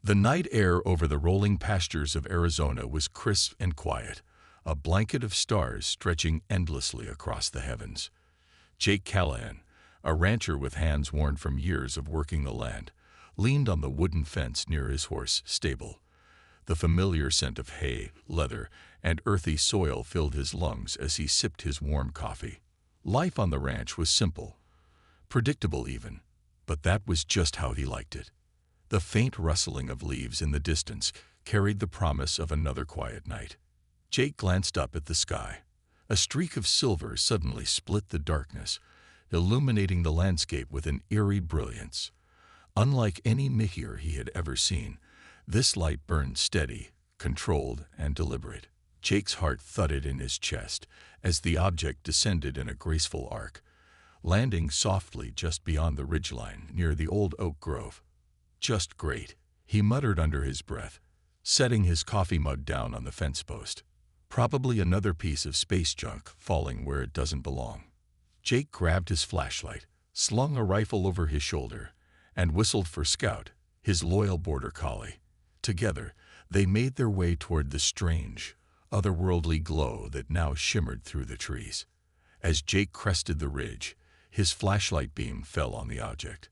The night air over the rolling pastures of Arizona was crisp and quiet, a blanket of stars stretching endlessly across the heavens. Jake Callahan, a rancher with hands worn from years of working the land, leaned on the wooden fence near his horse stable. The familiar scent of hay, leather, and earthy soil filled his lungs as he sipped his warm coffee. Life on the ranch was simple, predictable even, but that was just how he liked it. The faint rustling of leaves in the distance carried the promise of another quiet night. Jake glanced up at the sky. A streak of silver suddenly split the darkness, illuminating the landscape with an eerie brilliance. Unlike any meteor he had ever seen, this light burned steady, controlled, and deliberate. Jake's heart thudded in his chest as the object descended in a graceful arc, landing softly just beyond the ridgeline near the old oak grove. "Just great," he muttered under his breath, setting his coffee mug down on the fence post. Probably another piece of space junk falling where it doesn't belong. Jake grabbed his flashlight, slung a rifle over his shoulder, and whistled for Scout, his loyal border collie. Together, they made their way toward the strange, otherworldly glow that now shimmered through the trees. As Jake crested the ridge, his flashlight beam fell on the object.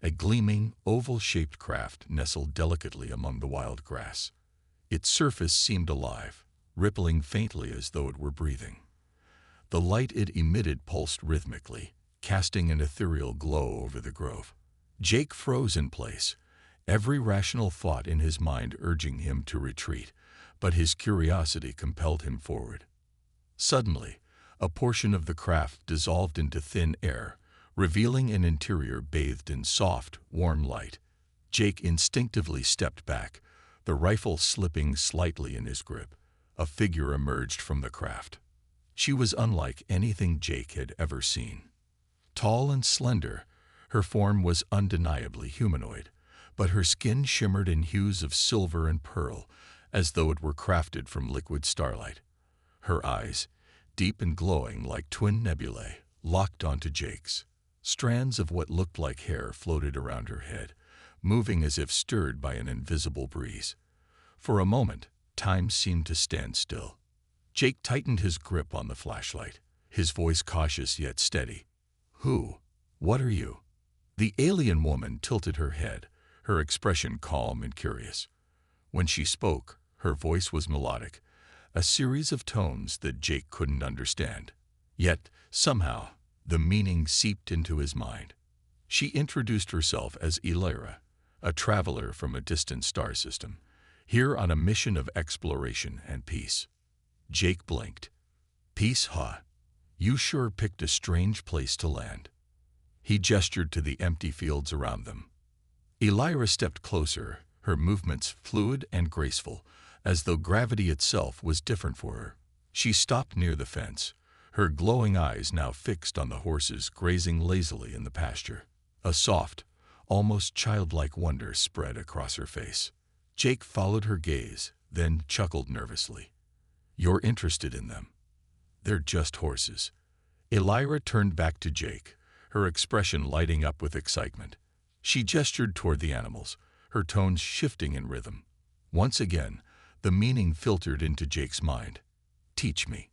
A gleaming, oval-shaped craft nestled delicately among the wild grass. Its surface seemed alive, rippling faintly as though it were breathing. The light it emitted pulsed rhythmically, casting an ethereal glow over the grove. Jake froze in place, every rational thought in his mind urging him to retreat, but his curiosity compelled him forward. Suddenly, a portion of the craft dissolved into thin air, revealing an interior bathed in soft, warm light. Jake instinctively stepped back, the rifle slipping slightly in his grip. A figure emerged from the craft. She was unlike anything Jake had ever seen. Tall and slender, her form was undeniably humanoid, but her skin shimmered in hues of silver and pearl, as though it were crafted from liquid starlight. Her eyes, deep and glowing like twin nebulae, locked onto Jake's. Strands of what looked like hair floated around her head, moving as if stirred by an invisible breeze. For a moment, time seemed to stand still. Jake tightened his grip on the flashlight, his voice cautious yet steady. "Who? What are you?" The alien woman tilted her head, her expression calm and curious. When she spoke, her voice was melodic, a series of tones that Jake couldn't understand. Yet, somehow, the meaning seeped into his mind. She introduced herself as Elira, a traveler from a distant star system, here on a mission of exploration and peace. Jake blinked. "Peace, huh? You sure picked a strange place to land." He gestured to the empty fields around them. Elira stepped closer, her movements fluid and graceful, as though gravity itself was different for her. She stopped near the fence, her glowing eyes now fixed on the horses grazing lazily in the pasture. A soft, almost childlike wonder spread across her face. Jake followed her gaze, then chuckled nervously. "You're interested in them. They're just horses." Elira turned back to Jake, her expression lighting up with excitement. She gestured toward the animals, her tones shifting in rhythm. Once again, the meaning filtered into Jake's mind. "Teach me."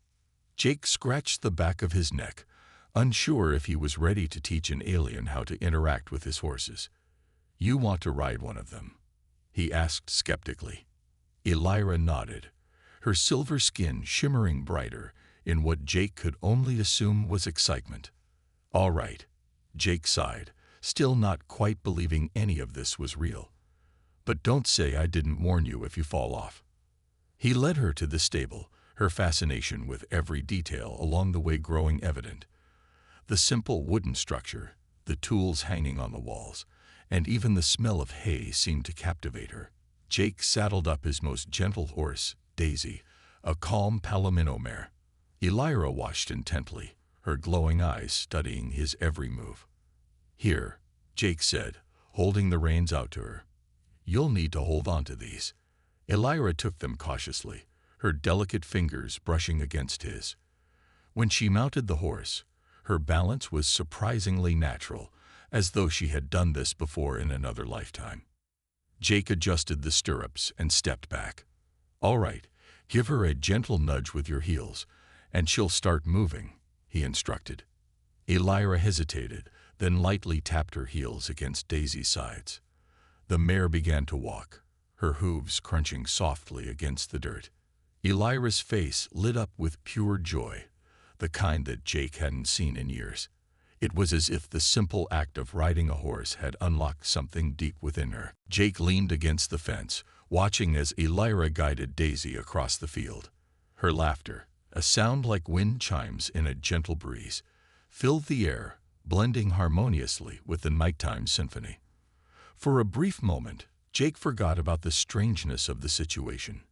Jake scratched the back of his neck, unsure if he was ready to teach an alien how to interact with his horses. "You want to ride one of them?" he asked skeptically. Elira nodded, her silver skin shimmering brighter in what Jake could only assume was excitement. "All right," Jake sighed, still not quite believing any of this was real. "But don't say I didn't warn you if you fall off." He led her to the stable, her fascination with every detail along the way growing evident. The simple wooden structure, the tools hanging on the walls, and even the smell of hay seemed to captivate her. Jake saddled up his most gentle horse, Daisy, a calm Palomino mare. Elira watched intently, her glowing eyes studying his every move. "Here," Jake said, holding the reins out to her. "You'll need to hold on to these." Elira took them cautiously, her delicate fingers brushing against his. When she mounted the horse, her balance was surprisingly natural, as though she had done this before in another lifetime. Jake adjusted the stirrups and stepped back. "All right, give her a gentle nudge with your heels, and she'll start moving," he instructed. Elira hesitated, then lightly tapped her heels against Daisy's sides. The mare began to walk, her hooves crunching softly against the dirt. Elira's face lit up with pure joy, the kind that Jake hadn't seen in years. It was as if the simple act of riding a horse had unlocked something deep within her. Jake leaned against the fence, watching as Elira guided Daisy across the field. Her laughter, a sound like wind chimes in a gentle breeze, filled the air, blending harmoniously with the nighttime symphony. For a brief moment, Jake forgot about the strangeness of the situation.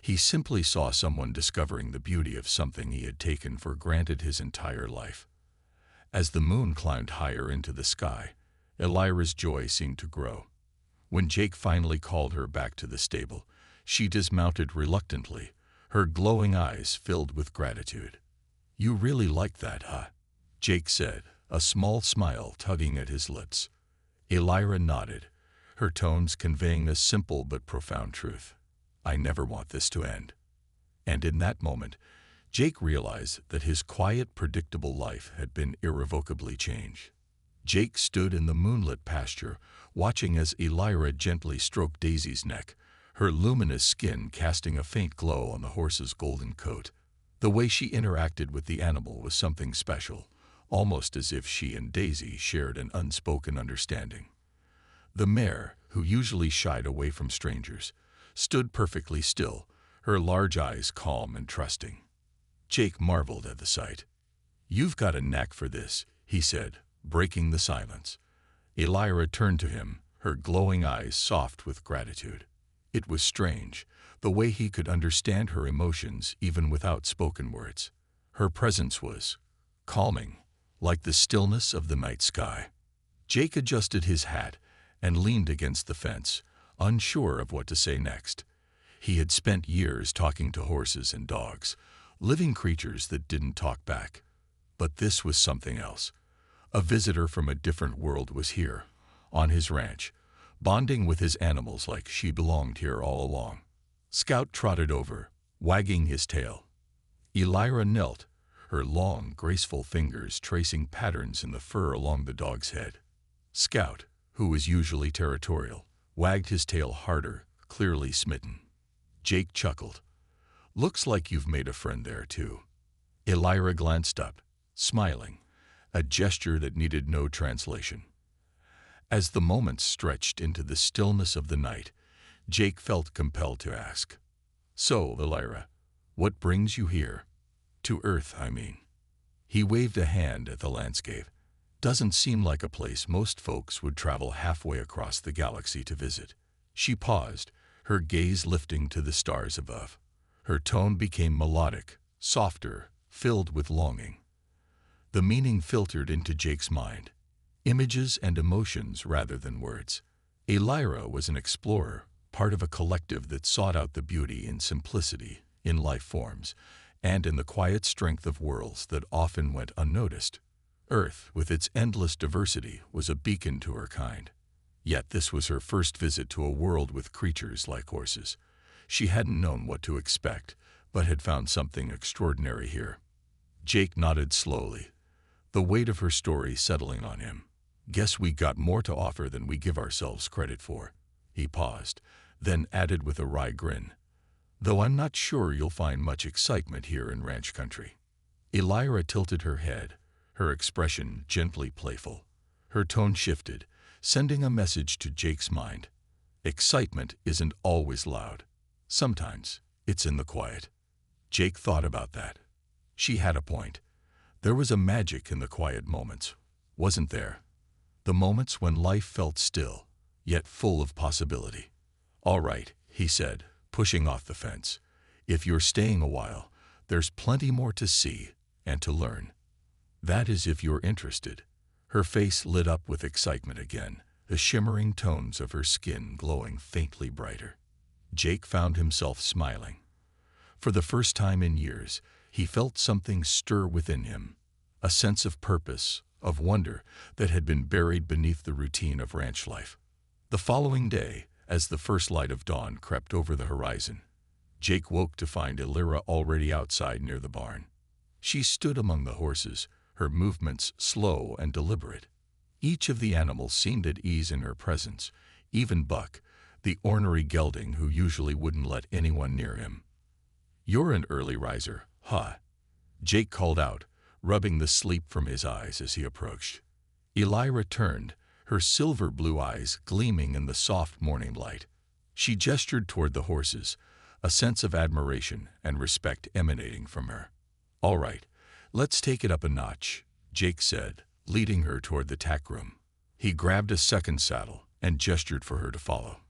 He simply saw someone discovering the beauty of something he had taken for granted his entire life. As the moon climbed higher into the sky, Elira's joy seemed to grow. When Jake finally called her back to the stable, she dismounted reluctantly, her glowing eyes filled with gratitude. "You really like that, huh?" Jake said, a small smile tugging at his lips. Elira nodded, her tones conveying a simple but profound truth. "I never want this to end." And in that moment, Jake realized that his quiet, predictable life had been irrevocably changed. Jake stood in the moonlit pasture, watching as Elira gently stroked Daisy's neck, her luminous skin casting a faint glow on the horse's golden coat. The way she interacted with the animal was something special, almost as if she and Daisy shared an unspoken understanding. The mare, who usually shied away from strangers, stood perfectly still, her large eyes calm and trusting. Jake marveled at the sight. "You've got a knack for this," he said, breaking the silence. Elira turned to him, her glowing eyes soft with gratitude. It was strange, the way he could understand her emotions even without spoken words. Her presence was calming, like the stillness of the night sky. Jake adjusted his hat and leaned against the fence, unsure of what to say next. He had spent years talking to horses and dogs, living creatures that didn't talk back. But this was something else. A visitor from a different world was here, on his ranch, bonding with his animals like she belonged here all along. Scout trotted over, wagging his tail. Elira knelt, her long, graceful fingers tracing patterns in the fur along the dog's head. Scout, who was usually territorial, wagged his tail harder, clearly smitten. Jake chuckled. "Looks like you've made a friend there, too." Elira glanced up, smiling, a gesture that needed no translation. As the moments stretched into the stillness of the night, Jake felt compelled to ask, "So, Elira, what brings you here? To Earth, I mean." He waved a hand at the landscape. "Doesn't seem like a place most folks would travel halfway across the galaxy to visit." She paused, her gaze lifting to the stars above. Her tone became melodic, softer, filled with longing. The meaning filtered into Jake's mind, images and emotions rather than words. Elira was an explorer, part of a collective that sought out the beauty in simplicity, in life forms, and in the quiet strength of worlds that often went unnoticed. Earth, with its endless diversity, was a beacon to her kind. Yet this was her first visit to a world with creatures like horses. She hadn't known what to expect, but had found something extraordinary here. Jake nodded slowly, the weight of her story settling on him. "Guess we got more to offer than we give ourselves credit for." He paused, then added with a wry grin, "Though I'm not sure you'll find much excitement here in ranch country." Elira tilted her head, her expression gently playful. Her tone shifted, sending a message to Jake's mind. Excitement isn't always loud. Sometimes it's in the quiet. Jake thought about that. She had a point. There was a magic in the quiet moments, wasn't there? The moments when life felt still, yet full of possibility. "All right," he said, pushing off the fence. "If you're staying a while, there's plenty more to see and to learn. That is if you're interested." Her face lit up with excitement again, the shimmering tones of her skin glowing faintly brighter. Jake found himself smiling. For the first time in years, he felt something stir within him, a sense of purpose, of wonder that had been buried beneath the routine of ranch life. The following day, As the first light of dawn crept over the horizon, Jake woke to find Elira already outside near the barn. She stood among the horses, her movements slow and deliberate. Each of the animals seemed at ease in her presence, even Buck, the ornery gelding who usually wouldn't let anyone near him. "You're an early riser, huh?" Jake called out, rubbing the sleep from his eyes as he approached. Elira turned, her silver blue eyes gleaming in the soft morning light. She gestured toward the horses, a sense of admiration and respect emanating from her. "All right, let's take it up a notch," Jake said, leading her toward the tack room. He grabbed a second saddle and gestured for her to follow.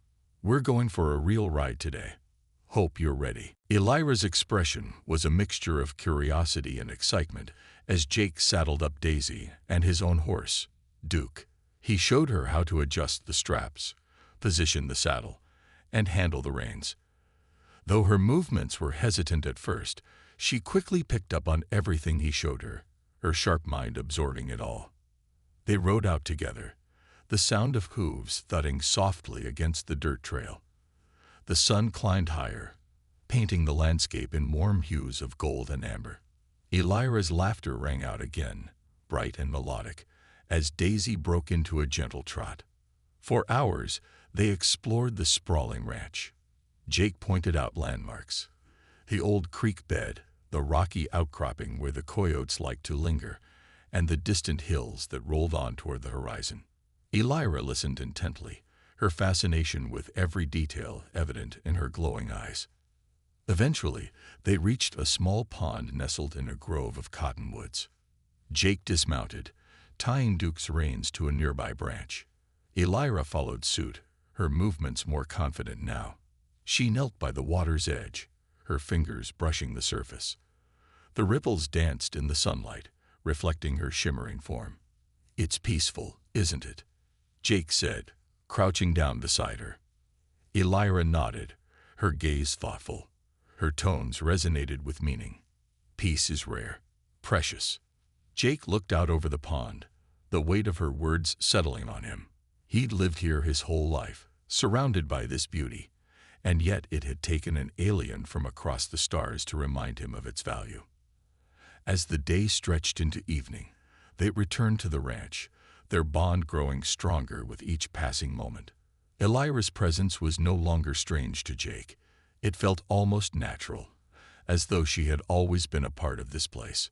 "We're going for a real ride today. Hope you're ready." Elira's expression was a mixture of curiosity and excitement as Jake saddled up Daisy and his own horse, Duke. He showed her how to adjust the straps, position the saddle, and handle the reins. Though her movements were hesitant at first, she quickly picked up on everything he showed her, her sharp mind absorbing it all. They rode out together, the sound of hooves thudding softly against the dirt trail. The sun climbed higher, painting the landscape in warm hues of gold and amber. Elira's laughter rang out again, bright and melodic, as Daisy broke into a gentle trot. For hours, they explored the sprawling ranch. Jake pointed out landmarks: the old creek bed, the rocky outcropping where the coyotes liked to linger, and the distant hills that rolled on toward the horizon. Elira listened intently, her fascination with every detail evident in her glowing eyes. Eventually, they reached a small pond nestled in a grove of cottonwoods. Jake dismounted, tying Duke's reins to a nearby branch. Elira followed suit, her movements more confident now. She knelt by the water's edge, her fingers brushing the surface. The ripples danced in the sunlight, reflecting her shimmering form. "It's peaceful, isn't it?" Jake said, crouching down beside her. Elira nodded, her gaze thoughtful. Her tones resonated with meaning. "Peace is rare, precious." Jake looked out over the pond, the weight of her words settling on him. He'd lived here his whole life, surrounded by this beauty, and yet it had taken an alien from across the stars to remind him of its value. As the day stretched into evening, they returned to the ranch, their bond growing stronger with each passing moment. Elira's presence was no longer strange to Jake. It felt almost natural, as though she had always been a part of this place.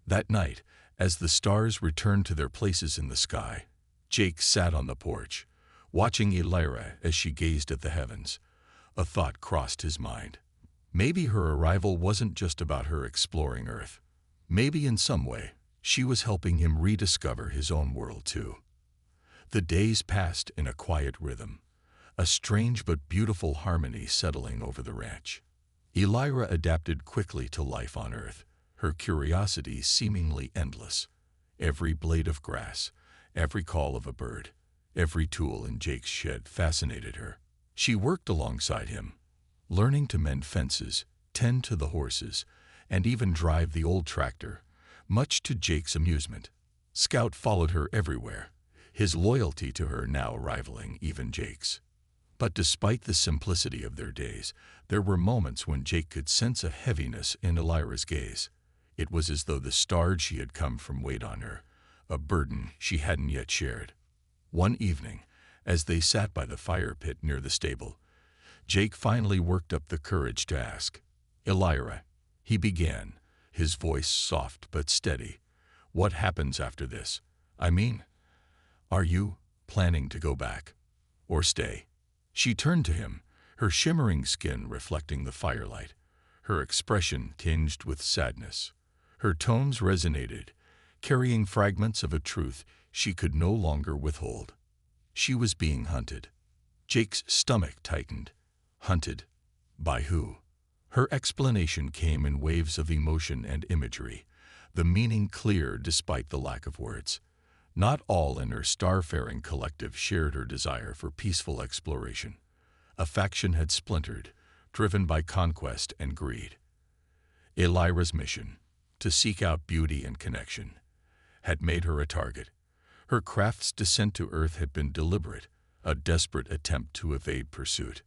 That night, as the stars returned to their places in the sky, Jake sat on the porch, watching Elira as she gazed at the heavens. A thought crossed his mind. Maybe her arrival wasn't just about her exploring Earth. Maybe in some way, she was helping him rediscover his own world too. The days passed in a quiet rhythm, a strange but beautiful harmony settling over the ranch. Elira adapted quickly to life on Earth, her curiosity seemingly endless. Every blade of grass, every call of a bird, every tool in Jake's shed fascinated her. She worked alongside him, learning to mend fences, tend to the horses, and even drive the old tractor, much to Jake's amusement. Scout followed her everywhere, his loyalty to her now rivaling even Jake's. But despite the simplicity of their days, there were moments when Jake could sense a heaviness in Elira's gaze. It was as though the stars she had come from weighed on her, a burden she hadn't yet shared. One evening, as they sat by the fire pit near the stable, Jake finally worked up the courage to ask. "Elira," he began, his voice soft but steady, "what happens after this? I mean, are you planning to go back? Or stay?" She turned to him, her shimmering skin reflecting the firelight, her expression tinged with sadness. Her tones resonated, carrying fragments of a truth she could no longer withhold. She was being hunted. Jake's stomach tightened. Hunted? By who? Her explanation came in waves of emotion and imagery, the meaning clear despite the lack of words. Not all in her starfaring collective shared her desire for peaceful exploration. A faction had splintered, driven by conquest and greed. Elira's mission, to seek out beauty and connection, had made her a target. Her craft's descent to Earth had been deliberate, a desperate attempt to evade pursuit.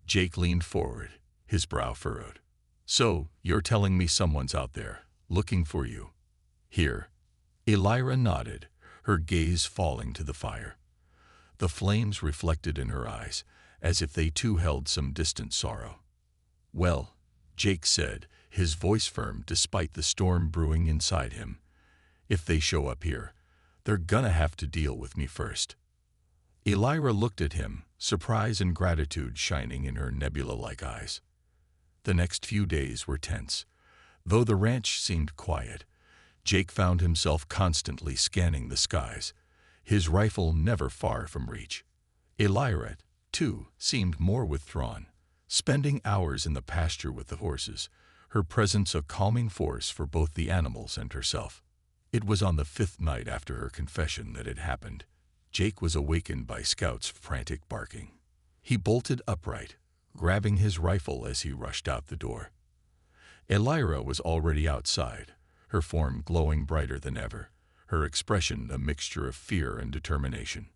Jake leaned forward, his brow furrowed. "So, you're telling me someone's out there, looking for you?" "Here." Elira nodded, her gaze falling to the fire. The flames reflected in her eyes, as if they too held some distant sorrow. "Well," Jake said, his voice firm despite the storm brewing inside him, "if they show up here, they're gonna have to deal with me first." Elira looked at him, surprise and gratitude shining in her nebula-like eyes. The next few days were tense. Though the ranch seemed quiet, Jake found himself constantly scanning the skies, his rifle never far from reach. Elira, too, seemed more withdrawn, spending hours in the pasture with the horses, her presence a calming force for both the animals and herself. It was on the 5th night after her confession that it happened. Jake was awakened by Scout's frantic barking. He bolted upright, grabbing his rifle as he rushed out the door. Elira was already outside, her form glowing brighter than ever, her expression a mixture of fear and determination.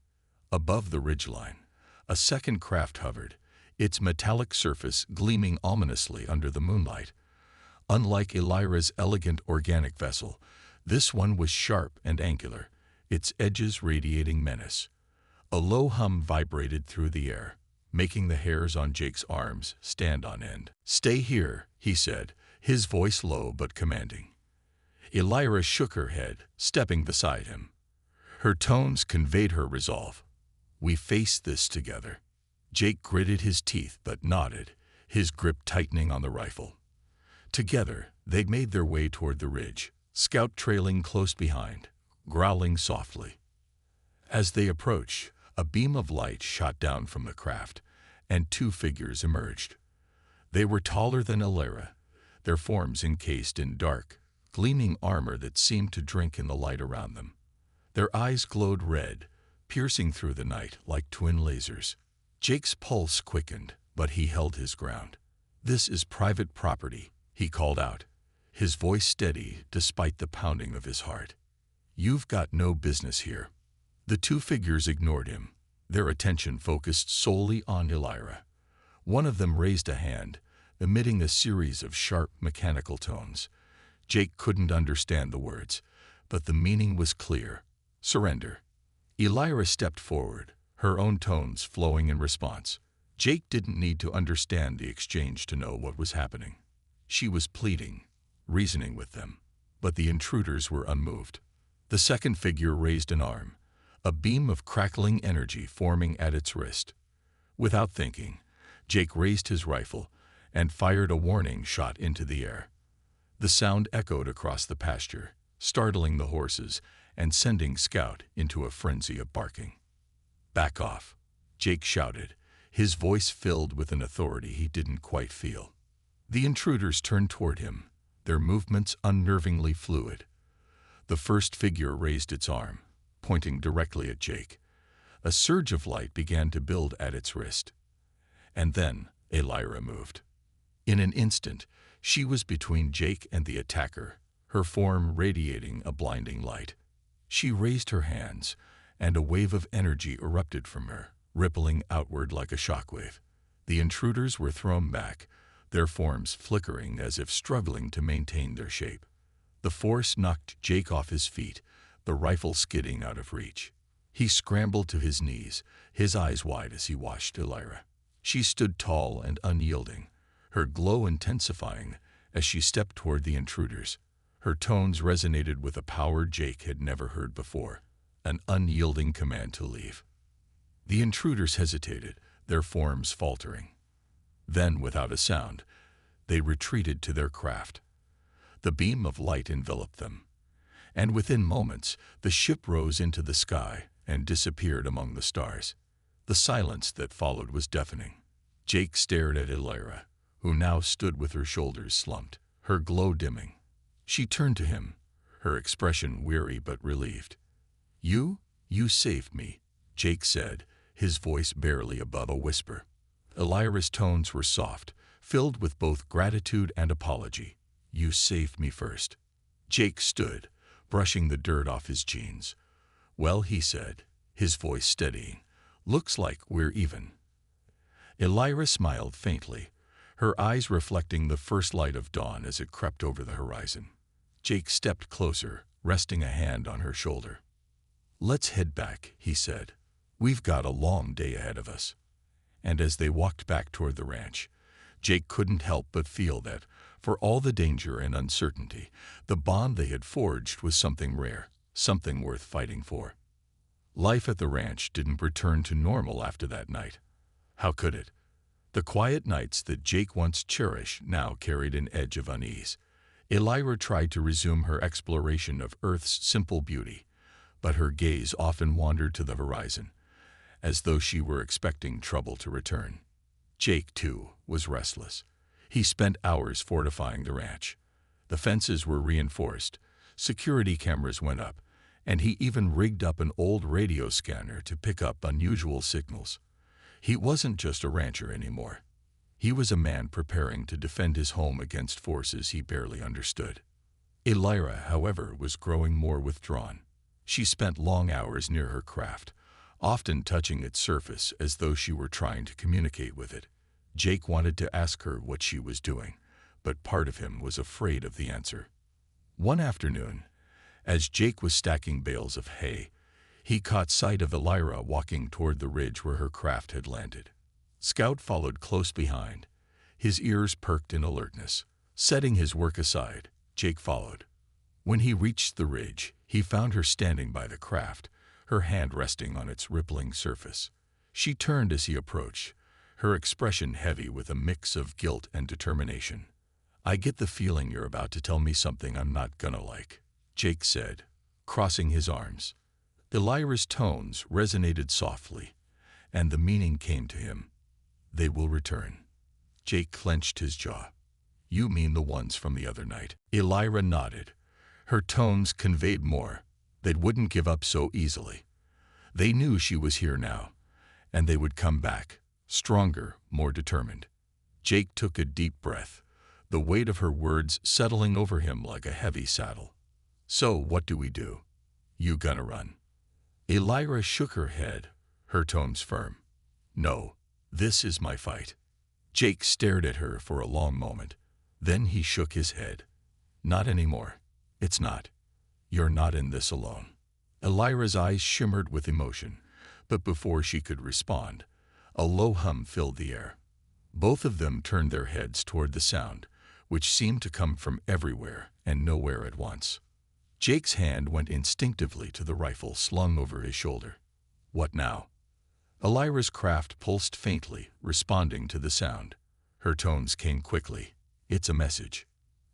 Above the ridgeline, a second craft hovered, its metallic surface gleaming ominously under the moonlight. Unlike Elira's elegant organic vessel, this one was sharp and angular, its edges radiating menace. A low hum vibrated through the air, making the hairs on Jake's arms stand on end. "Stay here," he said, his voice low but commanding. Elira shook her head, stepping beside him. Her tones conveyed her resolve. "We face this together." Jake gritted his teeth but nodded, his grip tightening on the rifle. Together, they made their way toward the ridge, Scout trailing close behind, growling softly. As they approached, a beam of light shot down from the craft, and two figures emerged. They were taller than Elira, their forms encased in dark, gleaming armor that seemed to drink in the light around them. Their eyes glowed red, piercing through the night like twin lasers. Jake's pulse quickened, but he held his ground. "This is private property," he called out, his voice steady despite the pounding of his heart. "You've got no business here." The two figures ignored him, their attention focused solely on Elira. One of them raised a hand, emitting a series of sharp mechanical tones. Jake couldn't understand the words, but the meaning was clear. "Surrender." Elira stepped forward, her own tones flowing in response. Jake didn't need to understand the exchange to know what was happening. She was pleading, reasoning with them, but the intruders were unmoved. The second figure raised an arm, a beam of crackling energy forming at its wrist. Without thinking, Jake raised his rifle and fired a warning shot into the air. The sound echoed across the pasture, startling the horses and sending Scout into a frenzy of barking. "Back off," Jake shouted, his voice filled with an authority he didn't quite feel. The intruders turned toward him, their movements unnervingly fluid. The first figure raised its arm, pointing directly at Jake. A surge of light began to build at its wrist. And then Elira moved. In an instant, she was between Jake and the attacker, her form radiating a blinding light. She raised her hands, and a wave of energy erupted from her, rippling outward like a shockwave. The intruders were thrown back, their forms flickering as if struggling to maintain their shape. The force knocked Jake off his feet, the rifle skidding out of reach. He scrambled to his knees, his eyes wide as he watched Elira. She stood tall and unyielding, her glow intensifying as she stepped toward the intruders. Her tones resonated with a power Jake had never heard before, an unyielding command to leave. The intruders hesitated, their forms faltering. Then, without a sound, they retreated to their craft. The beam of light enveloped them, and within moments the ship rose into the sky and disappeared among the stars. The silence that followed was deafening. Jake stared at Elira, who now stood with her shoulders slumped, her glow dimming. She turned to him, her expression weary but relieved. You saved me," Jake said, his voice barely above a whisper. Elira's tones were soft, filled with both gratitude and apology. "You saved me first." Jake stood, brushing the dirt off his jeans. "Well," he said, his voice steadying, Looks like we're even. Elira smiled faintly, her eyes reflecting the first light of dawn as it crept over the horizon. Jake stepped closer, resting a hand on her shoulder. "Let's head back," he said. "We've got a long day ahead of us." And as they walked back toward the ranch, Jake couldn't help but feel that, for all the danger and uncertainty, the bond they had forged was something rare, something worth fighting for. Life at the ranch didn't return to normal after that night. How could it? The quiet nights that Jake once cherished now carried an edge of unease. Elira tried to resume her exploration of Earth's simple beauty, but her gaze often wandered to the horizon, as though she were expecting trouble to return. Jake, too, was restless. He spent hours fortifying the ranch. The fences were reinforced, security cameras went up, and he even rigged up an old radio scanner to pick up unusual signals. He wasn't just a rancher anymore. He was a man preparing to defend his home against forces he barely understood. Elira, however, was growing more withdrawn. She spent long hours near her craft, often touching its surface as though she were trying to communicate with it. Jake wanted to ask her what she was doing, but part of him was afraid of the answer. One afternoon, as Jake was stacking bales of hay, he caught sight of Elira walking toward the ridge where her craft had landed. Scout followed close behind, his ears perked in alertness. Setting his work aside, Jake followed. When he reached the ridge, he found her standing by the craft, her hand resting on its rippling surface. She turned as he approached, her expression heavy with a mix of guilt and determination. "I get the feeling you're about to tell me something I'm not gonna like," Jake said, crossing his arms. Elira's tones resonated softly, and the meaning came to him. "They will return." Jake clenched his jaw. "You mean the ones from the other night?" Elira nodded. Her tones conveyed more. They wouldn't give up so easily. They knew she was here now, and they would come back, stronger, more determined. Jake took a deep breath, the weight of her words settling over him like a heavy saddle. "So what do we do? You gonna run?" Elira shook her head, her tones firm. "No, this is my fight." Jake stared at her for a long moment. Then he shook his head. "Not anymore. It's not. You're not in this alone." Elira's eyes shimmered with emotion, but before she could respond, a low hum filled the air. Both of them turned their heads toward the sound, which seemed to come from everywhere and nowhere at once. Jake's hand went instinctively to the rifle slung over his shoulder. "What now?" Elira's craft pulsed faintly, responding to the sound. Her tones came quickly. "It's a message."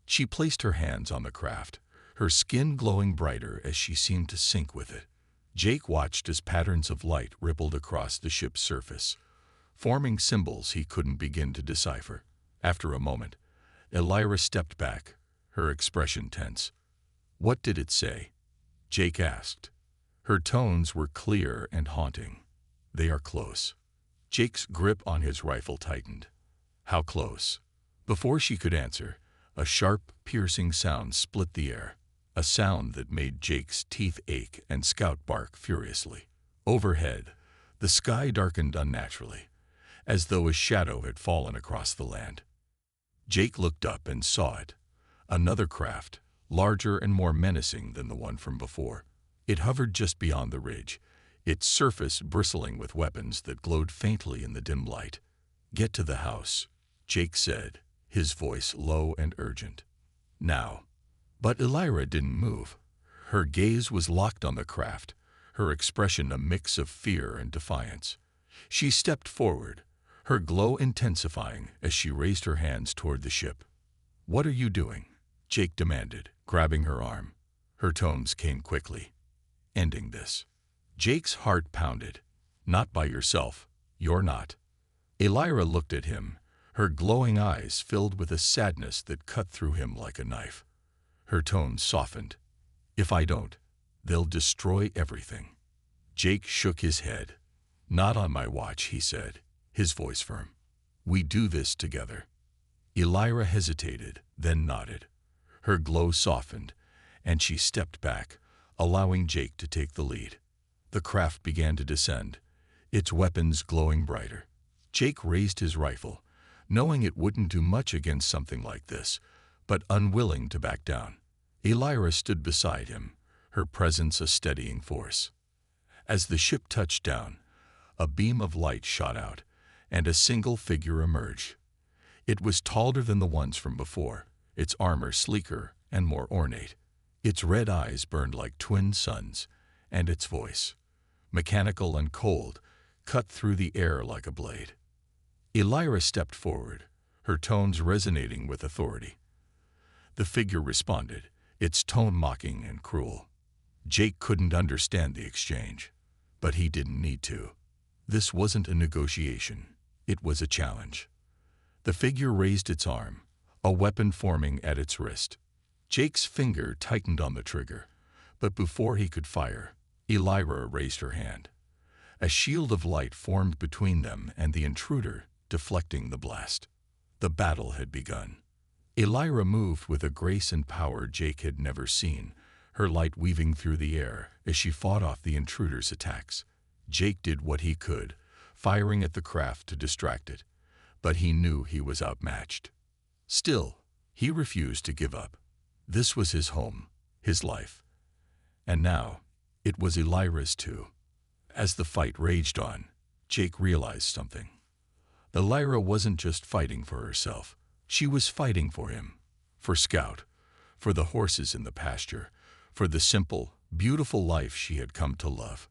She placed her hands on the craft, her skin glowing brighter as she seemed to sync with it. Jake watched as patterns of light rippled across the ship's surface, forming symbols he couldn't begin to decipher. After a moment, Elira stepped back, her expression tense. "What did it say?" Jake asked. Her tones were clear and haunting. "They are close." Jake's grip on his rifle tightened. "How close?" Before she could answer, a sharp, piercing sound split the air, a sound that made Jake's teeth ache and Scout bark furiously. Overhead, the sky darkened unnaturally, as though a shadow had fallen across the land. Jake looked up and saw it, another craft, larger and more menacing than the one from before. It hovered just beyond the ridge, its surface bristling with weapons that glowed faintly in the dim light. "Get to the house," Jake said, his voice low and urgent. "Now." But Elira didn't move. Her gaze was locked on the craft, her expression a mix of fear and defiance. She stepped forward, her glow intensifying as she raised her hands toward the ship. "What are you doing?" Jake demanded, grabbing her arm. Her tones came quickly. "Ending this." Jake's heart pounded. "Not by yourself. You're not." Elira looked at him, her glowing eyes filled with a sadness that cut through him like a knife. Her tones softened. "If I don't, they'll destroy everything." Jake shook his head. "Not on my watch," he said, his voice firm. "We do this together." Elira hesitated, then nodded. Her glow softened, and she stepped back, allowing Jake to take the lead. The craft began to descend, its weapons glowing brighter. Jake raised his rifle, knowing it wouldn't do much against something like this, but unwilling to back down. Elira stood beside him, her presence a steadying force. As the ship touched down, a beam of light shot out, and a single figure emerged. It was taller than the ones from before, its armor sleeker and more ornate. Its red eyes burned like twin suns, and its voice, mechanical and cold, cut through the air like a blade. Elira stepped forward, her tones resonating with authority. The figure responded, its tone mocking and cruel. Jake couldn't understand the exchange, but he didn't need to. This wasn't a negotiation, it was a challenge. The figure raised its arm, a weapon forming at its wrist. Jake's finger tightened on the trigger, but before he could fire, Elira raised her hand. A shield of light formed between them and the intruder, deflecting the blast. The battle had begun. Elira moved with a grace and power Jake had never seen, her light weaving through the air as she fought off the intruder's attacks. Jake did what he could, firing at the craft to distract it, but he knew he was outmatched. Still, he refused to give up. This was his home, his life. And now, it was Elira's too. As the fight raged on, Jake realized something. Elira wasn't just fighting for herself. She was fighting for him, for Scout, for the horses in the pasture, for the simple, beautiful life she had come to love.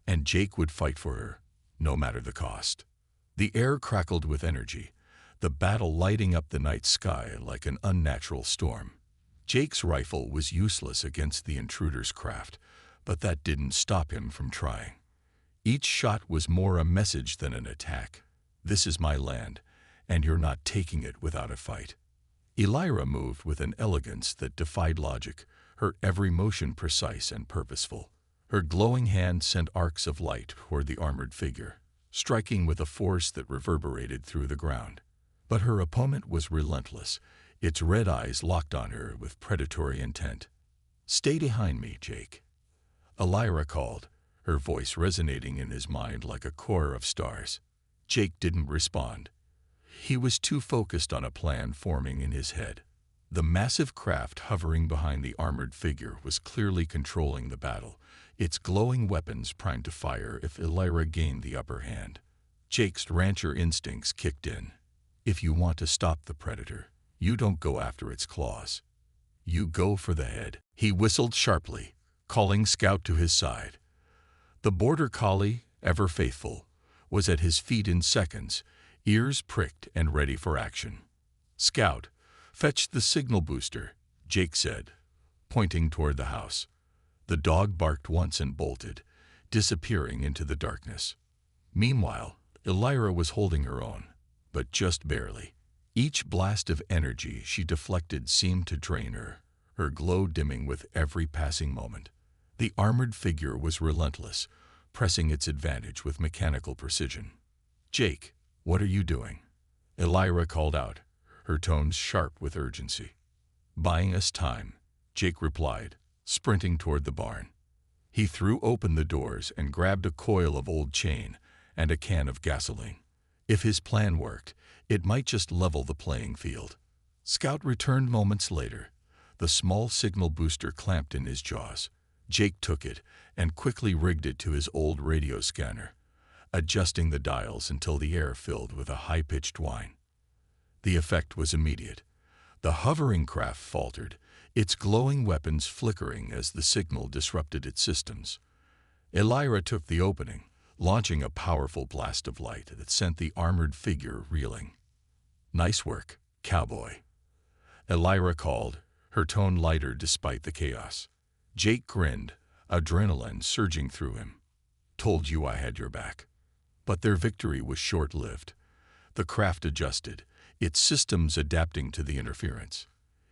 And Jake would fight for her, no matter the cost. The air crackled with energy, the battle lighting up the night sky like an unnatural storm. Jake's rifle was useless against the intruder's craft, but that didn't stop him from trying. Each shot was more a message than an attack. This is my land, and you're not taking it without a fight. Elira moved with an elegance that defied logic, her every motion precise and purposeful. Her glowing hand sent arcs of light toward the armored figure, striking with a force that reverberated through the ground. But her opponent was relentless, its red eyes locked on her with predatory intent. "Stay behind me, Jake," Elira called, her voice resonating in his mind like a choir of stars. Jake didn't respond. He was too focused on a plan forming in his head. The massive craft hovering behind the armored figure was clearly controlling the battle, its glowing weapons primed to fire if Elira gained the upper hand. Jake's rancher instincts kicked in. If you want to stop the predator, you don't go after its claws. You go for the head. He whistled sharply, calling Scout to his side. The border collie, ever faithful, was at his feet in seconds, ears pricked and ready for action. "Scout, fetch the signal booster," Jake said, pointing toward the house. The dog barked once and bolted, disappearing into the darkness. Meanwhile, Elira was holding her own, but just barely. Each blast of energy she deflected seemed to drain her, her glow dimming with every passing moment. The armored figure was relentless, pressing its advantage with mechanical precision. "Jake, what are you doing?" Elira called out, her tones sharp with urgency. "Buying us time," Jake replied, sprinting toward the barn. He threw open the doors and grabbed a coil of old chain and a can of gasoline. If his plan worked, it might just level the playing field. Scout returned moments later, the small signal booster clamped in his jaws. Jake took it and quickly rigged it to his old radio scanner, adjusting the dials until the air filled with a high-pitched whine. The effect was immediate. The hovering craft faltered, its glowing weapons flickering as the signal disrupted its systems. Elira took the opening, launching a powerful blast of light that sent the armored figure reeling. "Nice work, cowboy," Elira called, her tone lighter despite the chaos. Jake grinned, adrenaline surging through him. "Told you I had your back." But their victory was short-lived. The craft adjusted, its systems adapting to the interference.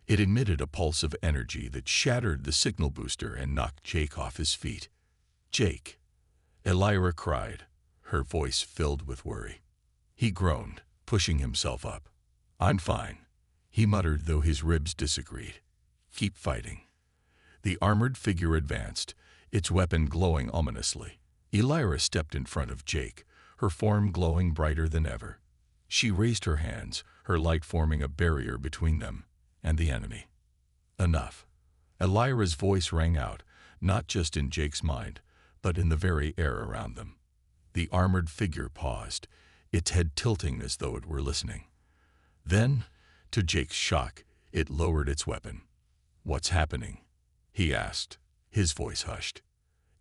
It emitted a pulse of energy that shattered the signal booster and knocked Jake off his feet. "Jake," Elira cried, her voice filled with worry. He groaned, pushing himself up. "I'm fine," he muttered, though his ribs disagreed. "Keep fighting." The armored figure advanced, its weapon glowing ominously. Elira stepped in front of Jake, her form glowing brighter than ever. She raised her hands, her light forming a barrier between them and the enemy. Enough. Elira's voice rang out, not just in Jake's mind, but in the very air around them. The armored figure paused, its head tilting as though it were listening. Then, to Jake's shock, it lowered its weapon. "What's happening?" he asked, his voice hushed.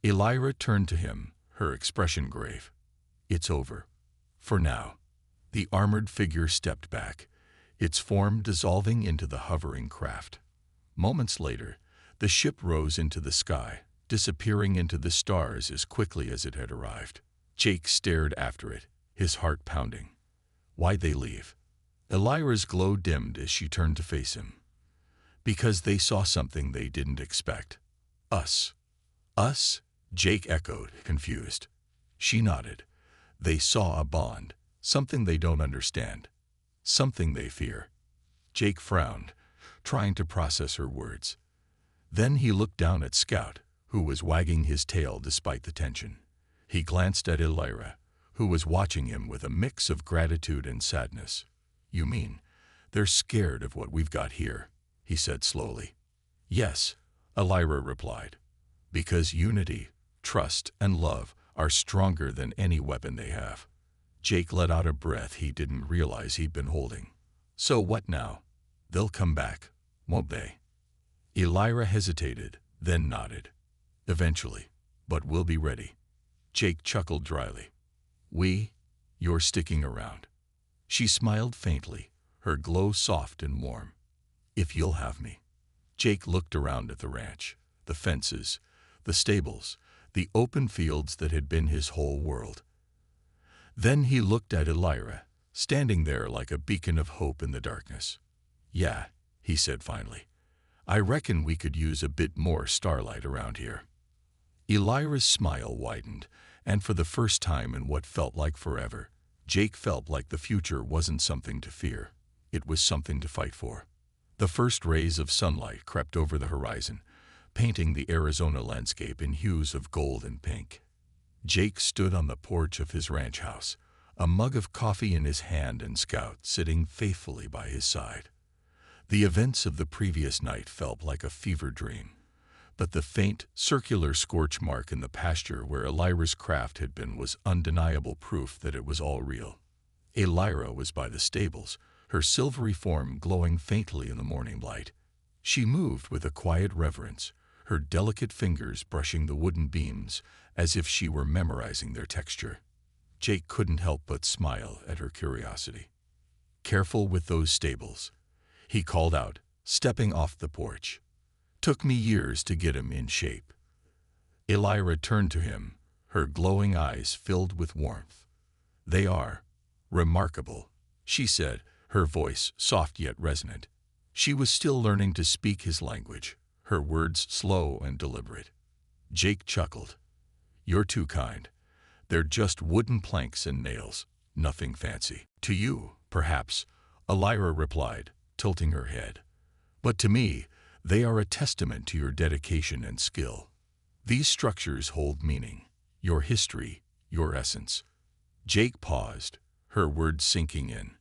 Elira turned to him, her expression grave. "It's over. For now." The armored figure stepped back, its form dissolving into the hovering craft. Moments later, the ship rose into the sky, disappearing into the stars as quickly as it had arrived. Jake stared after it, his heart pounding. Why'd they leave? Elira's glow dimmed as she turned to face him. Because they saw something they didn't expect. Us. Us? Jake echoed, confused. She nodded. They saw a bond, something they don't understand, something they fear. Jake frowned, trying to process her words. Then he looked down at Scout, who was wagging his tail despite the tension. He glanced at Elira, who was watching him with a mix of gratitude and sadness. "You mean, they're scared of what we've got here," he said slowly. "Yes," Elira replied, "because unity, trust, and love are stronger than any weapon they have." Jake let out a breath he didn't realize he'd been holding. "So what now? They'll come back, won't they?" Elira hesitated, then nodded. "Eventually, but we'll be ready." Jake chuckled dryly. You're sticking around." She smiled faintly, her glow soft and warm. "If you'll have me." Jake looked around at the ranch, the fences, the stables, the open fields that had been his whole world. Then he looked at Elira, standing there like a beacon of hope in the darkness. "Yeah," he said finally. "I reckon we could use a bit more starlight around here." Elira's smile widened, and for the first time in what felt like forever, Jake felt like the future wasn't something to fear. It was something to fight for. The first rays of sunlight crept over the horizon, painting the Arizona landscape in hues of gold and pink. Jake stood on the porch of his ranch house, a mug of coffee in his hand and Scout sitting faithfully by his side. The events of the previous night felt like a fever dream, but the faint, circular scorch mark in the pasture where Elira's craft had been was undeniable proof that it was all real. Elira was by the stables, her silvery form glowing faintly in the morning light. She moved with a quiet reverence, her delicate fingers brushing the wooden beams as if she were memorizing their texture. Jake couldn't help but smile at her curiosity. "Careful with those stables," he called out, stepping off the porch. "Took me years to get 'em in shape." Elira turned to him, her glowing eyes filled with warmth. "They are remarkable," she said, her voice soft yet resonant. She was still learning to speak his language, her words slow and deliberate. Jake chuckled. "You're too kind. They're just wooden planks and nails, nothing fancy." "To you, perhaps," Elira replied, tilting her head. "But to me, they are a testament to your dedication and skill. These structures hold meaning, your history, your essence." Jake paused, her words sinking in.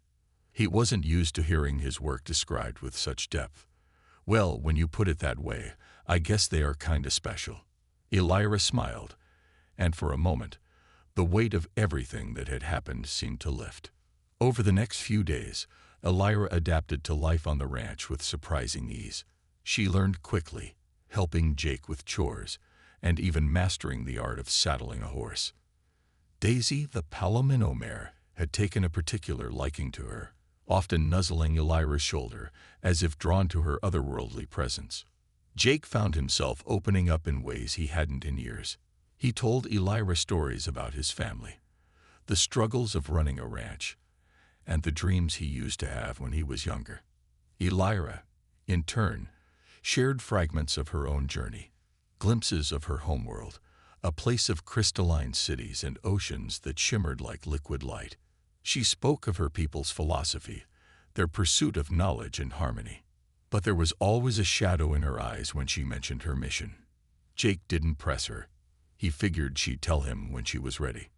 He wasn't used to hearing his work described with such depth. "Well, when you put it that way, I guess they are kinda special." Elira smiled, and for a moment, the weight of everything that had happened seemed to lift. Over the next few days, Elira adapted to life on the ranch with surprising ease. She learned quickly, helping Jake with chores, and even mastering the art of saddling a horse. Daisy, the Palomino mare, had taken a particular liking to her, often nuzzling Elira's shoulder, as if drawn to her otherworldly presence. Jake found himself opening up in ways he hadn't in years. He told Elira stories about his family, the struggles of running a ranch, and the dreams he used to have when he was younger. Elira, in turn, shared fragments of her own journey, glimpses of her homeworld, a place of crystalline cities and oceans that shimmered like liquid light. She spoke of her people's philosophy, their pursuit of knowledge and harmony. But there was always a shadow in her eyes when she mentioned her mission. Jake didn't press her. He figured she'd tell him when she was ready.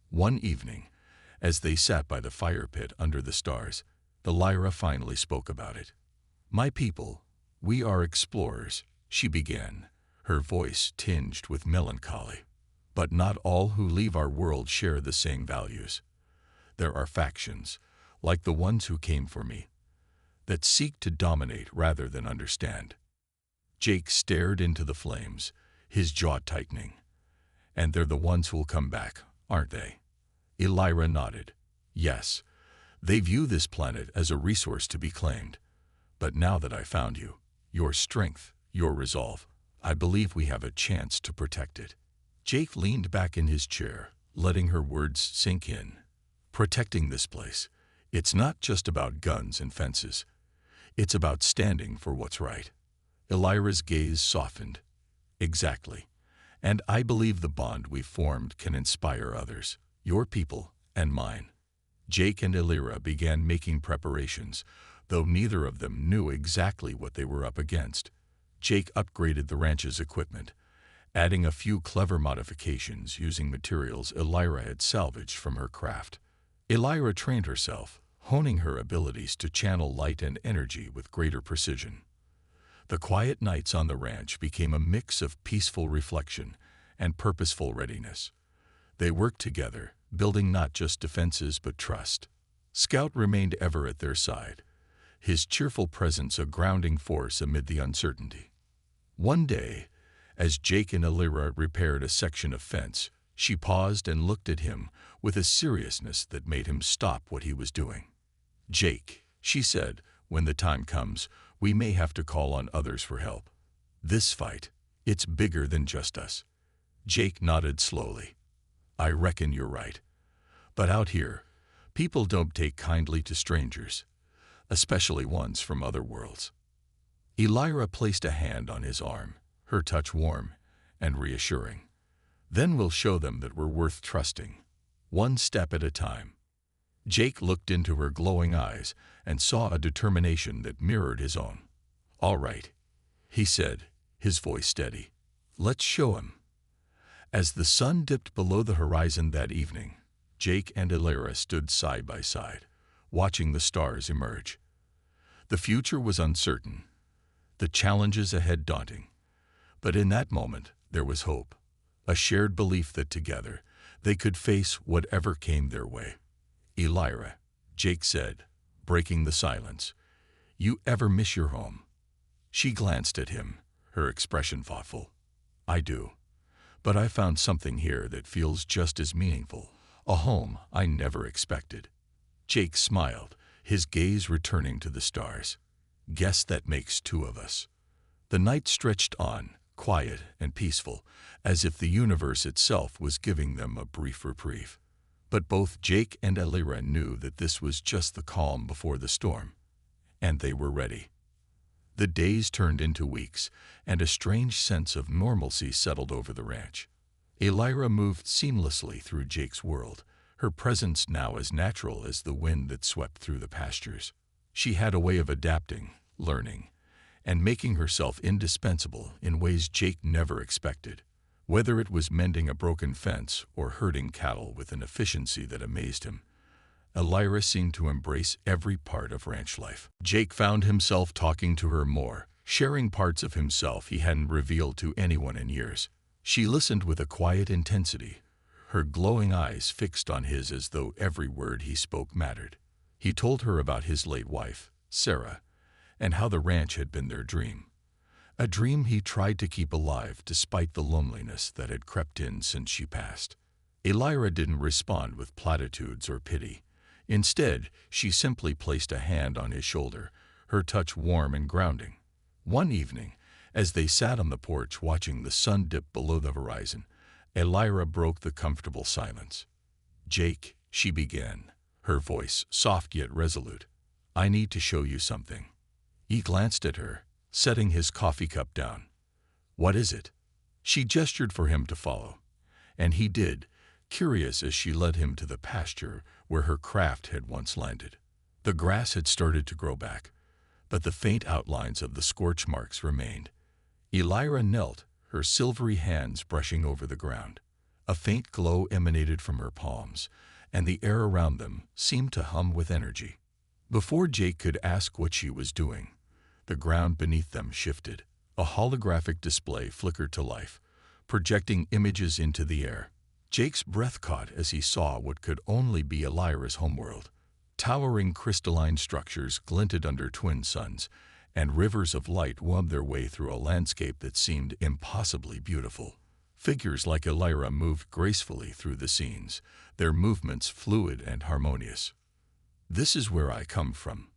One evening, as they sat by the fire pit under the stars, Elira finally spoke about it. "My people, we are explorers," she began, her voice tinged with melancholy. "But not all who leave our world share the same values. There are factions, like the ones who came for me, that seek to dominate rather than understand." Jake stared into the flames, his jaw tightening. "And they're the ones who'll come back, aren't they?" Elira nodded. "Yes, they view this planet as a resource to be claimed. But now that I found you, your strength, your resolve, I believe we have a chance to protect it." Jake leaned back in his chair, letting her words sink in. "Protecting this place, it's not just about guns and fences. It's about standing for what's right." Elira's gaze softened. "Exactly. And I believe the bond we've formed can inspire others, your people and mine." Jake and Elira began making preparations, though neither of them knew exactly what they were up against. Jake upgraded the ranch's equipment, adding a few clever modifications using materials Elira had salvaged from her craft. Elira trained herself, honing her abilities to channel light and energy with greater precision. The quiet nights on the ranch became a mix of peaceful reflection and purposeful readiness. They worked together, building not just defenses but trust. Scout remained ever at their side, his cheerful presence a grounding force amid the uncertainty. One day, as Jake and Elira repaired a section of fence, she paused and looked at him with a seriousness that made him stop what he was doing. "Jake," she said, "when the time comes, we may have to call on others for help. This fight, it's bigger than just us." Jake nodded slowly. "I reckon you're right. But out here, people don't take kindly to strangers, especially ones from other worlds." Elira placed a hand on his arm, her touch warm and reassuring. "Then we'll show them that we're worth trusting, one step at a time." Jake looked into her glowing eyes and saw a determination that mirrored his own. "All right," he said, his voice steady. "Let's show him." As the sun dipped below the horizon that evening, Jake and Elira stood side by side, watching the stars emerge. The future was uncertain, the challenges ahead daunting. But in that moment, there was hope, a shared belief that together they could face whatever came their way. "Elira," Jake said, breaking the silence, "you ever miss your home?" She glanced at him, her expression thoughtful. "I do. But I found something here that feels just as meaningful, a home I never expected." Jake smiled, his gaze returning to the stars. "Guess that makes two of us." The night stretched on, quiet and peaceful, as if the universe itself was giving them a brief reprieve. But both Jake and Elira knew that this was just the calm before the storm, and they were ready. The days turned into weeks, and a strange sense of normalcy settled over the ranch. Elira moved seamlessly through Jake's world, her presence now as natural as the wind that swept through the pastures. She had a way of adapting, learning, and making herself indispensable in ways Jake never expected. Whether it was mending a broken fence or herding cattle with an efficiency that amazed him, Elira seemed to embrace every part of ranch life. Jake found himself talking to her more, sharing parts of himself he hadn't revealed to anyone in years. She listened with a quiet intensity, her glowing eyes fixed on his as though every word he spoke mattered. He told her about his late wife, Sarah, and how the ranch had been their dream. A dream he tried to keep alive despite the loneliness that had crept in since she passed. Elira didn't respond with platitudes or pity. Instead, she simply placed a hand on his shoulder, her touch warm and grounding. One evening, as they sat on the porch watching the sun dip below the horizon, Elira broke the comfortable silence. "Jake," she began, her voice soft yet resolute, "I need to show you something." He glanced at her, setting his coffee cup down. "What is it?" She gestured for him to follow, and he did, curious as she led him to the pasture where her craft had once landed. The grass had started to grow back, but the faint outlines of the scorch marks remained. Elira knelt, her silvery hands brushing over the ground. A faint glow emanated from her palms, and the air around them seemed to hum with energy. Before Jake could ask what she was doing, the ground beneath them shifted. A holographic display flickered to life, projecting images into the air. Jake's breath caught as he saw what could only be Elira's homeworld. Towering crystalline structures glinted under twin suns, and rivers of light wound their way through a landscape that seemed impossibly beautiful. Figures like Elira moved gracefully through the scenes, their movements fluid and harmonious. "This is where I come from,"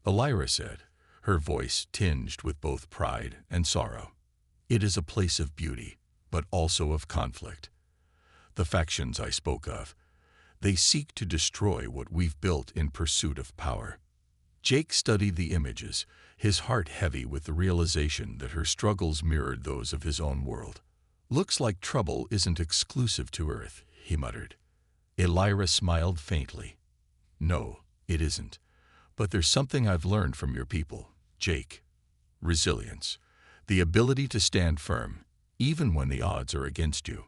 Elira said, her voice tinged with both pride and sorrow. "It is a place of beauty, but also of conflict. The factions I spoke of, they seek to destroy what we've built in pursuit of power." Jake studied the images, his heart heavy with the realization that her struggles mirrored those of his own world. "Looks like trouble isn't exclusive to Earth," he muttered. Elira smiled faintly. "No, it isn't. But there's something I've learned from your people, Jake. Resilience. The ability to stand firm, even when the odds are against you."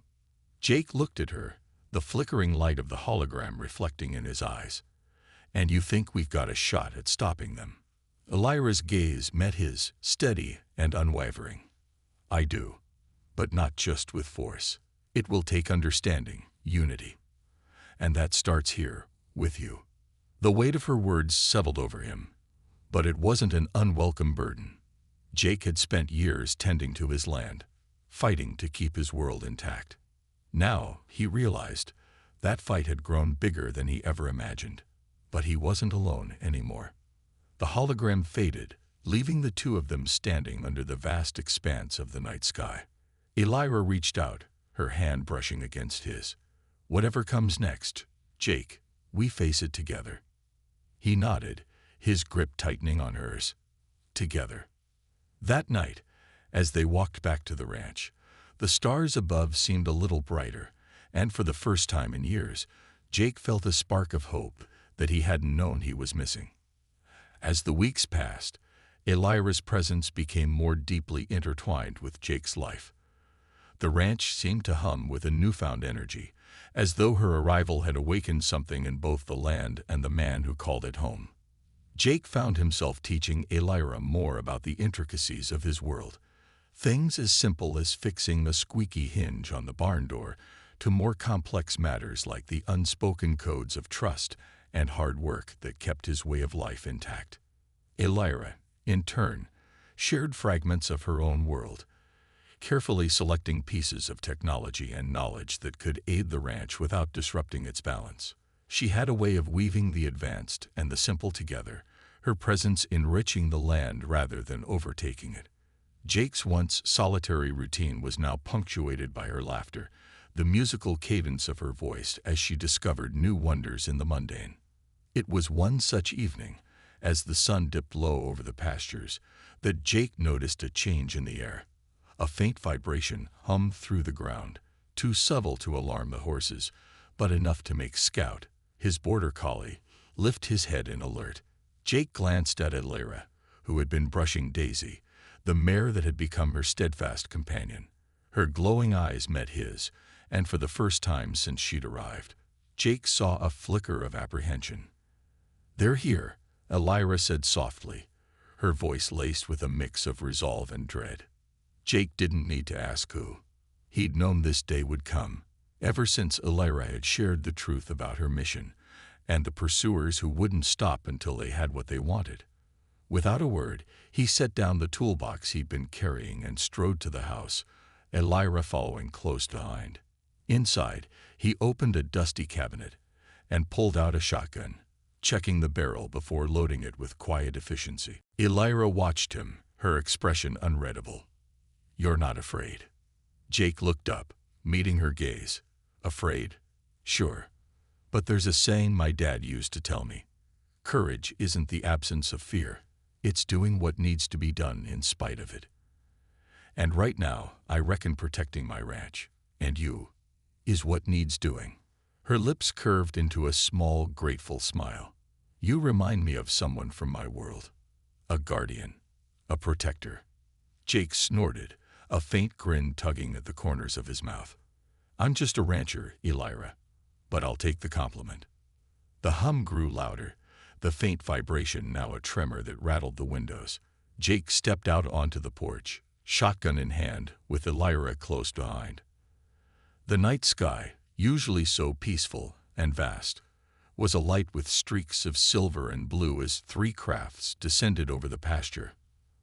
Jake looked at her, the flickering light of the hologram reflecting in his eyes. "And you think we've got a shot at stopping them?" Elira's gaze met his, steady and unwavering. "I do. But not just with force. It will take understanding, unity. And that starts here, with you." The weight of her words settled over him, but it wasn't an unwelcome burden. Jake had spent years tending to his land, fighting to keep his world intact. Now, he realized, that fight had grown bigger than he ever imagined. But he wasn't alone anymore. The hologram faded, leaving the two of them standing under the vast expanse of the night sky. Elira reached out, her hand brushing against his. "Whatever comes next, Jake, we face it together." He nodded, his grip tightening on hers. Together. That night, as they walked back to the ranch, the stars above seemed a little brighter, and for the first time in years, Jake felt a spark of hope that he hadn't known he was missing. As the weeks passed, Elira's presence became more deeply intertwined with Jake's life. The ranch seemed to hum with a newfound energy, as though her arrival had awakened something in both the land and the man who called it home. Jake found himself teaching Elira more about the intricacies of his world, things as simple as fixing a squeaky hinge on the barn door to more complex matters like the unspoken codes of trust and hard work that kept his way of life intact. Elira, in turn, shared fragments of her own world, carefully selecting pieces of technology and knowledge that could aid the ranch without disrupting its balance. She had a way of weaving the advanced and the simple together, her presence enriching the land rather than overtaking it. Jake's once solitary routine was now punctuated by her laughter, the musical cadence of her voice as she discovered new wonders in the mundane. It was one such evening, as the sun dipped low over the pastures, that Jake noticed a change in the air. A faint vibration hummed through the ground, too subtle to alarm the horses, but enough to make Scout, his border collie, lift his head in alert. Jake glanced at Elira, who had been brushing Daisy, the mare that had become her steadfast companion. Her glowing eyes met his, and for the first time since she'd arrived, Jake saw a flicker of apprehension. "They're here," Elira said softly, her voice laced with a mix of resolve and dread. Jake didn't need to ask who. He'd known this day would come, ever since Elira had shared the truth about her mission, and the pursuers who wouldn't stop until they had what they wanted. Without a word, he set down the toolbox he'd been carrying and strode to the house, Elira following close behind. Inside, he opened a dusty cabinet and pulled out a shotgun, checking the barrel before loading it with quiet efficiency. Elira watched him, her expression unreadable. "You're not afraid?" Jake looked up, meeting her gaze. "Afraid? Sure. But there's a saying my dad used to tell me. Courage isn't the absence of fear. It's doing what needs to be done in spite of it. And right now, I reckon protecting my ranch, and you, is what needs doing." Her lips curved into a small, grateful smile. "You remind me of someone from my world. A guardian. A protector." Jake snorted, a faint grin tugging at the corners of his mouth. "I'm just a rancher, Elira, but I'll take the compliment." The hum grew louder, the faint vibration now a tremor that rattled the windows. Jake stepped out onto the porch, shotgun in hand, with Elira close behind. The night sky, usually so peaceful and vast, was alight with streaks of silver and blue as 3 crafts descended over the pasture.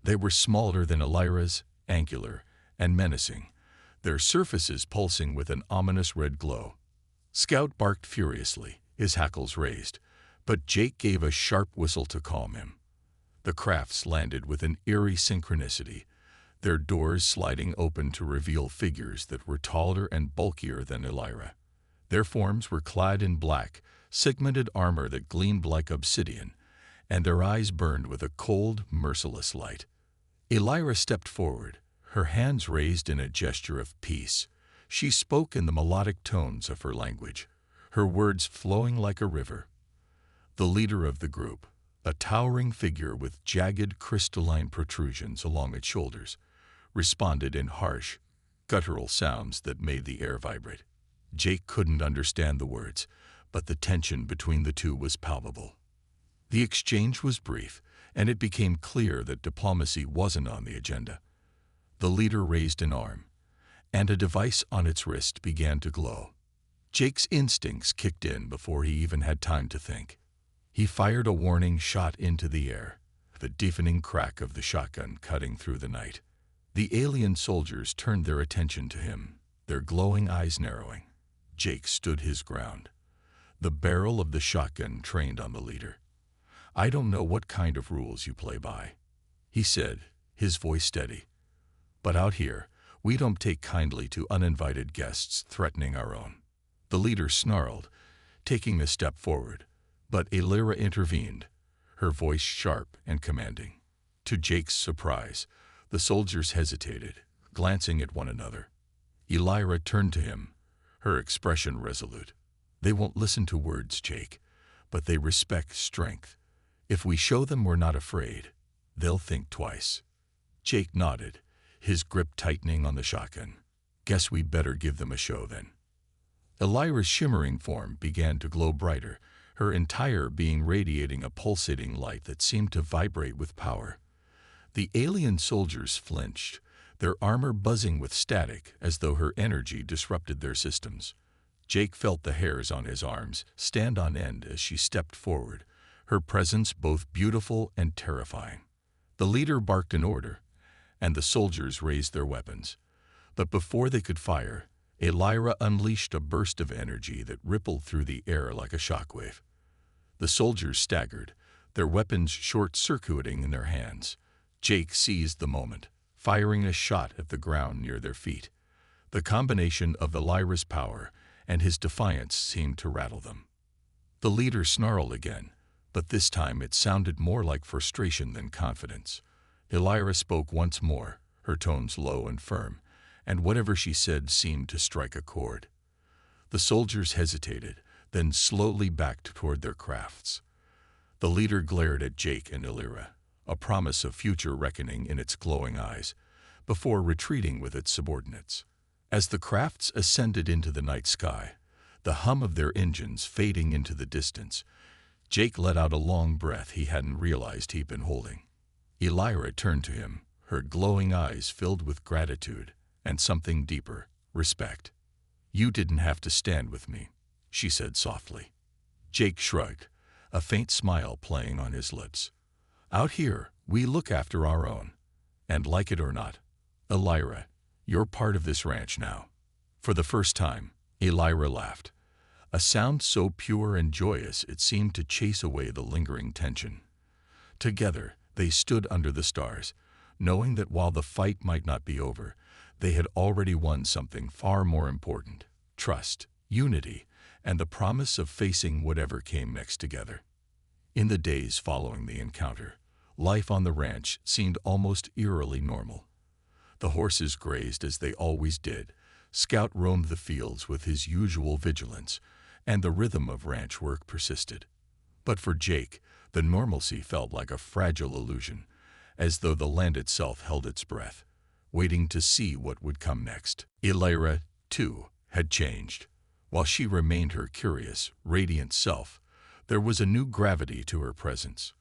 They were smaller than Elira's, angular and menacing, their surfaces pulsing with an ominous red glow. Scout barked furiously, his hackles raised, but Jake gave a sharp whistle to calm him. The crafts landed with an eerie synchronicity, their doors sliding open to reveal figures that were taller and bulkier than Elira. Their forms were clad in black, segmented armor that gleamed like obsidian, and their eyes burned with a cold, merciless light. Elira stepped forward, her hands raised in a gesture of peace. She spoke in the melodic tones of her language, her words flowing like a river. The leader of the group, a towering figure with jagged crystalline protrusions along its shoulders, responded in harsh, guttural sounds that made the air vibrate. Jake couldn't understand the words, but the tension between the two was palpable. The exchange was brief, and it became clear that diplomacy wasn't on the agenda. The leader raised an arm, and a device on its wrist began to glow. Jake's instincts kicked in before he even had time to think. He fired a warning shot into the air, the deafening crack of the shotgun cutting through the night. The alien soldiers turned their attention to him, their glowing eyes narrowing. Jake stood his ground, the barrel of the shotgun trained on the leader. "I don't know what kind of rules you play by," he said, his voice steady. "But out here, we don't take kindly to uninvited guests threatening our own." The leader snarled, taking a step forward, but Elira intervened, her voice sharp and commanding. To Jake's surprise, the soldiers hesitated, glancing at one another. Elira turned to him, her expression resolute. "They won't listen to words, Jake, but they respect strength. If we show them we're not afraid, they'll think twice." Jake nodded, his grip tightening on the shotgun. "Guess we better give them a show then." Elira's shimmering form began to glow brighter, her entire being radiating a pulsating light that seemed to vibrate with power. The alien soldiers flinched, their armor buzzing with static as though her energy disrupted their systems. Jake felt the hairs on his arms stand on end as she stepped forward, her presence both beautiful and terrifying. The leader barked an order, and the soldiers raised their weapons. But before they could fire, Elira unleashed a burst of energy that rippled through the air like a shockwave. The soldiers staggered, their weapons short-circuiting in their hands. Jake seized the moment, firing a shot at the ground near their feet. The combination of Elira's power and his defiance seemed to rattle them. The leader snarled again, but this time it sounded more like frustration than confidence. Elira spoke once more, her tones low and firm, and whatever she said seemed to strike a chord. The soldiers hesitated, then slowly backed toward their crafts. The leader glared at Jake and Elira, a promise of future reckoning in its glowing eyes, before retreating with its subordinates. As the crafts ascended into the night sky, the hum of their engines fading into the distance, Jake let out a long breath he hadn't realized he'd been holding. Elira turned to him, her glowing eyes filled with gratitude and something deeper, respect. "You didn't have to stand with me," she said softly. Jake shrugged, a faint smile playing on his lips. "Out here, we look after our own. And like it or not, Elira, you're part of this ranch now." For the first time, Elira laughed, a sound so pure and joyous it seemed to chase away the lingering tension. Together, they stood under the stars, knowing that while the fight might not be over, they had already won something far more important: trust, unity, and the promise of facing whatever came next together. In the days following the encounter, life on the ranch seemed almost eerily normal. The horses grazed as they always did, Scout roamed the fields with his usual vigilance, and the rhythm of ranch work persisted. But for Jake, the normalcy felt like a fragile illusion, as though the land itself held its breath. waiting to see what would come next. Elira, too, had changed. While she remained her curious, radiant self, there was a new gravity to her presence.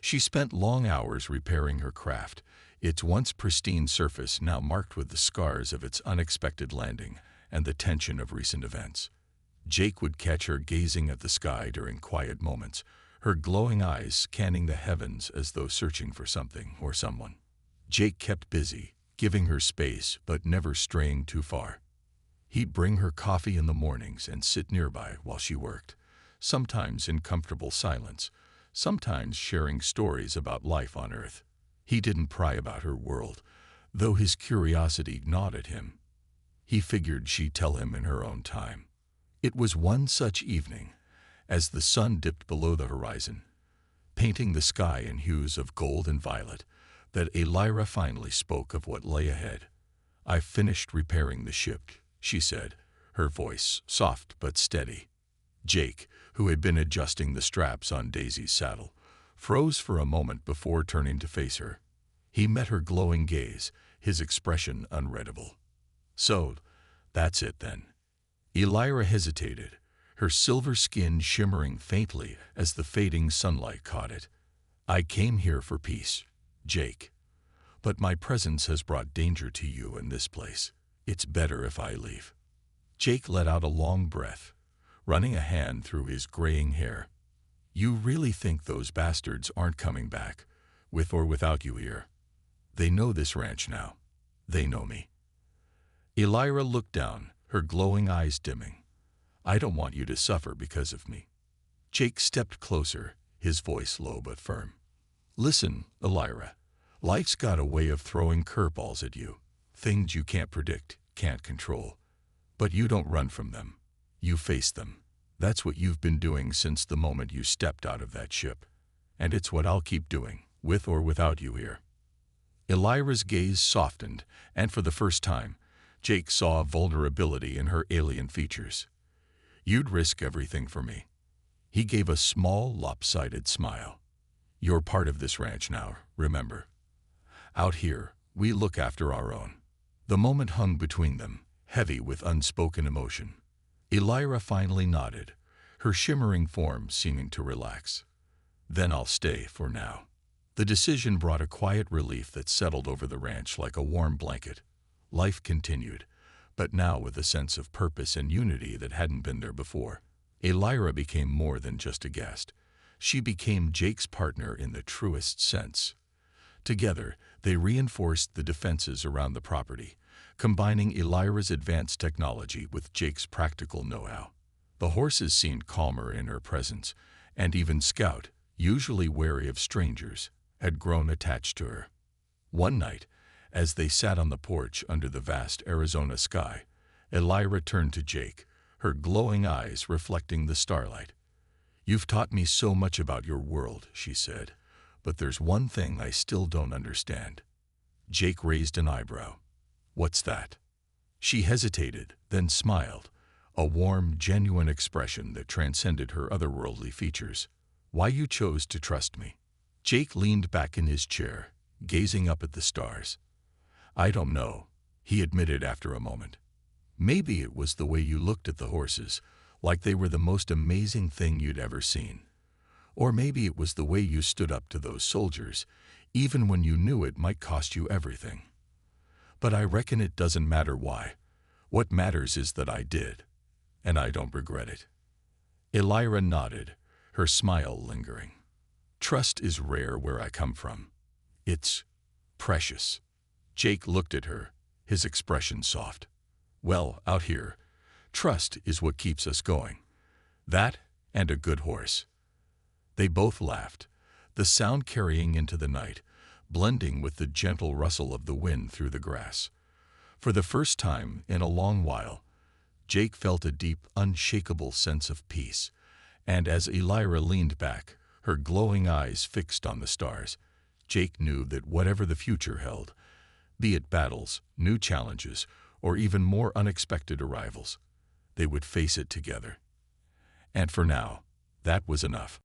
She spent long hours repairing her craft, its once pristine surface now marked with the scars of its unexpected landing and the tension of recent events. Jake would catch her gazing at the sky during quiet moments, her glowing eyes scanning the heavens as though searching for something or someone. Jake kept busy, giving her space but never straying too far. He'd bring her coffee in the mornings and sit nearby while she worked, sometimes in comfortable silence, sometimes sharing stories about life on Earth. He didn't pry about her world, though his curiosity gnawed at him. He figured she'd tell him in her own time. It was one such evening, as the sun dipped below the horizon, painting the sky in hues of gold and violet, that Elira finally spoke of what lay ahead. "I've finished repairing the ship," she said, her voice soft but steady. Jake, who had been adjusting the straps on Daisy's saddle, froze for a moment before turning to face her. He met her glowing gaze, his expression unreadable. "So, that's it then." Elira hesitated, her silver skin shimmering faintly as the fading sunlight caught it. "I came here for peace, Jake. But my presence has brought danger to you in this place. It's better if I leave." Jake let out a long breath, running a hand through his graying hair. "You really think those bastards aren't coming back, with or without you here? They know this ranch now. They know me." Elira looked down, her glowing eyes dimming. "I don't want you to suffer because of me." Jake stepped closer, his voice low but firm. "Listen, Elira, life's got a way of throwing curveballs at you, things you can't predict, can't control. But you don't run from them. You face them. That's what you've been doing since the moment you stepped out of that ship. And it's what I'll keep doing, with or without you here." Elira's gaze softened, and for the first time, Jake saw vulnerability in her alien features. "You'd risk everything for me." He gave a small, lopsided smile. "You're part of this ranch now, remember. Out here, we look after our own." The moment hung between them, heavy with unspoken emotion. Elira finally nodded, her shimmering form seeming to relax. "Then I'll stay for now." The decision brought a quiet relief that settled over the ranch like a warm blanket. Life continued, but now with a sense of purpose and unity that hadn't been there before. Elira became more than just a guest. She became Jake's partner in the truest sense. Together, they reinforced the defenses around the property, combining Elira's advanced technology with Jake's practical know-how. The horses seemed calmer in her presence, and even Scout, usually wary of strangers, had grown attached to her. One night, as they sat on the porch under the vast Arizona sky, Elira turned to Jake, her glowing eyes reflecting the starlight. "You've taught me so much about your world," she said, "but there's one thing I still don't understand." Jake raised an eyebrow. "What's that?" She hesitated, then smiled, a warm, genuine expression that transcended her otherworldly features. "Why you chose to trust me." Jake leaned back in his chair, gazing up at the stars. "I don't know," he admitted after a moment. "Maybe it was the way you looked at the horses, like they were the most amazing thing you'd ever seen. Or maybe it was the way you stood up to those soldiers, even when you knew it might cost you everything. But I reckon it doesn't matter why. What matters is that I did, and I don't regret it." Elira nodded, her smile lingering. "Trust is rare where I come from. It's precious." Jake looked at her, his expression soft. "Well, out here, trust is what keeps us going. That and a good horse." They both laughed, the sound carrying into the night, blending with the gentle rustle of the wind through the grass. For the first time in a long while, Jake felt a deep, unshakable sense of peace, and as Elira leaned back, her glowing eyes fixed on the stars, Jake knew that whatever the future held, be it battles, new challenges, or even more unexpected arrivals, they would face it together. And for now, that was enough.